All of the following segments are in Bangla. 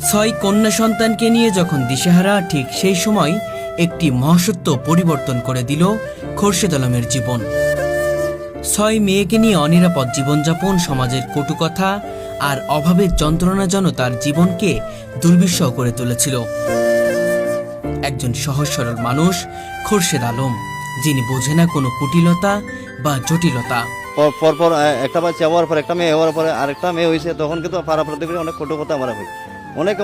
ছয় কন্যা সন্তানকে নিয়ে যখন দিশেহারা, ঠিক সেই সময় একটি মহাসত্য পরিবর্তন করে দিল খোরশেদ আলমের জীবন। ছয় মেয়েকে নিয়ে অনিরাপদ জীবনযাপন, সমাজের কটুকথা আর অভাবের যন্ত্রণা যেন তার জীবনকে দুর্বিষহ করে তুলেছিল। একজন সহজ সরল মানুষ খোরশেদ আলম, যিনি বোঝে না কোনো কুটিলতা বা জটিলতা। পরপর একটা বাচ্চা হওয়ার পর একটা মেয়ে হওয়ার পরে আরেকটা মেয়ে হয়েছে, তখন কিন্তু পাড়া প্রতিবেশী অনেক কটু কথা আমার হয়,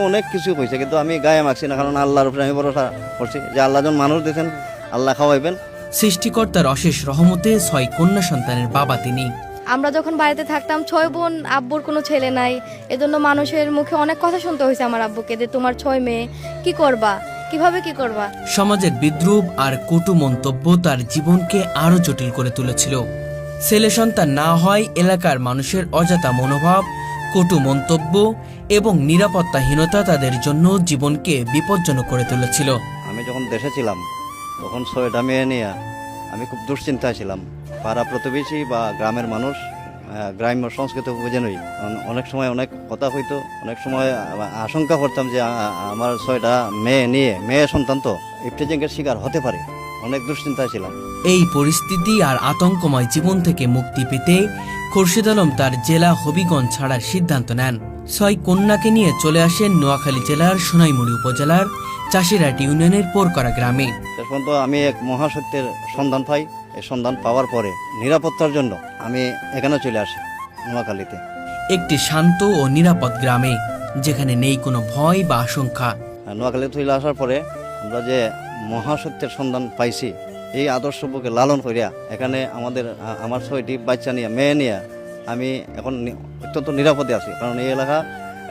অনেক কিছু হয়েছে, কিন্তু আমি গায়ে মাখছি না, কারণ আল্লাহর উপরে আমি ভরসা করছি যে আল্লাহ যখন মানুষ দিয়েছেন আল্লাহ খাওয়াইবেন। সৃষ্টিকর্তার অশেষ রহমতে ছয় কন্যা সন্তানের বাবা তিনি। আমরা যখন বাড়িতে থাকতাম 6 বোন, আব্বুর কোনো ছেলে নাই, এজন্য মানুষের মুখে অনেক কথা শুনতে হয়েছে আমার আব্বুকে যে তোমার 6 মেয়ে, কি করবা, কিভাবে কি করবা। সমাজের বিদ্রূপ আর কটু মন্তব্য তার জীবনকে আরো জটিল করে তুলেছিল। ছেলে সন্তান না হয় এলাকার মানুষের অজাতা মনোভাব, কটু মন্তব্য এবং নিরাপত্তাহীনতা তাদের জন্য জীবনকে বিপজ্জনক করে তুলেছিল। আমি যখন দেশে ছিলাম তখন 6টা মেয়ে নিয়ে আমি খুব দুশ্চিন্তায় ছিলাম। পাড়া প্রতিবেশী বা গ্রামের মানুষ, গ্রাম্য সংস্কৃতি বুঝে নই, অনেক সময় অনেক কথা হইতো, অনেক সময় আশঙ্কা করতাম যে আমার 6টা মেয়ে নিয়ে, মেয়ে সন্তান তো ইফটিজিংয়ের শিকার হতে পারে, অনেক দুশ্চিন্তায় ছিলাম। এই পরিস্থিতি আর আতঙ্কময় জীবন থেকে মুক্তি পেতে খোরশেদ আলম তার জেলা হবিগঞ্জ ছাড়ার সিদ্ধান্ত নেন। 6 কন্যাকে নিয়ে চলে আসেন নোয়াখালী জেলার সোনাইমুড়ি উপজেলার চাষিরহাট ইউনিয়নের পোরকরা গ্রামে। শেষ পর্যন্ত আমি এক মহাসত্যের সন্ধান পাই। এই সন্ধান পাওয়ার পরে নিরাপত্তার জন্য আমি এখানে চলে আসি, নোয়াখালীতে। একটি শান্ত ও নিরাপদ গ্রামে, যেখানে নেই কোনো ভয় বা আশঙ্কা। নোয়াখালী চলে আসার পরে আমরা যে মহাসত্যের সন্ধান পাইছি, এই আদর্শকে লালন করিয়া এখানে আমার 6টি বাচ্চা নিয়ে, মেয়ে নিয়ে আমি এখন অত্যন্ত নিরাপদে আছি, কারণ এই এলাকা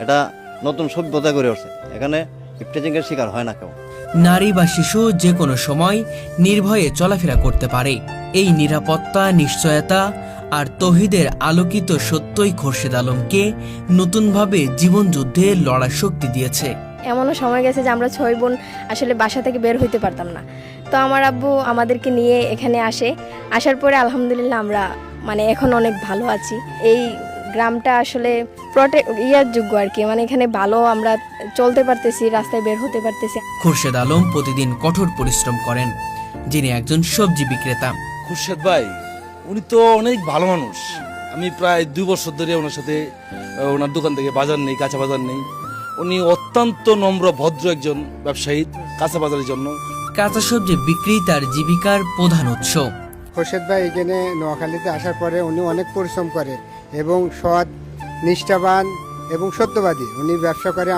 এটা নতুন সভ্যতা গড়ে উঠছে, এখানে ইফটিজিংয়ের শিকার হয় না কেউ। নারী বা শিশু যে কোনো সময় নির্ভয়ে চলাফেরা করতে পারে। এই নিরাপত্তা, নিশ্চয়তা আর তৌহিদের আলোকিত সত্যই খোরশেদ আলমকে নতুনভাবে জীবনযুদ্ধে লড়ার শক্তি দিয়েছে। এমনও সময় গেছে যে আমরা 6 বোন আসলে বাসা থেকে বের হইতে পারতাম না, তো আমার আব্বু আমাদেরকে নিয়ে এখানে আসার পরে আলহামদুলিল্লাহ আমরা এখন অনেক ভালো আছি। এই গ্রামটা আসলে ইয়ার যোগ্য আর কি, এখানে ভালো আমরা চলতে পারতেছি, রাস্তায় বের হতে পারতেছি। খোরশেদ আলম প্রতিদিন কঠোর পরিশ্রম করেন। যিনি একজন সবজি বিক্রেতা। খুরশেদ ভাই উনি তো অনেক ভালো মানুষ। আমি প্রায় 2 বছর ধরে ওনার সাথে, ওনার দোকান থেকে বাজার নেই, কাঁচা বাজার নেই। উনি অত্যন্ত নম্র, ভদ্র একজন ব্যবসায়ী, কাঁচা বাজারের জন্য। কাঁচা সবজি বিক্রি তার জীবিকার প্রধান উৎস। খোরশেদ ভাই এখানে নোয়াখালীতে আসার পরে উনি অনেক পরিশ্রম করে এবং সৎ, নিষ্ঠাবান এবং সত্যবাদী উনি ব্যবসা করে।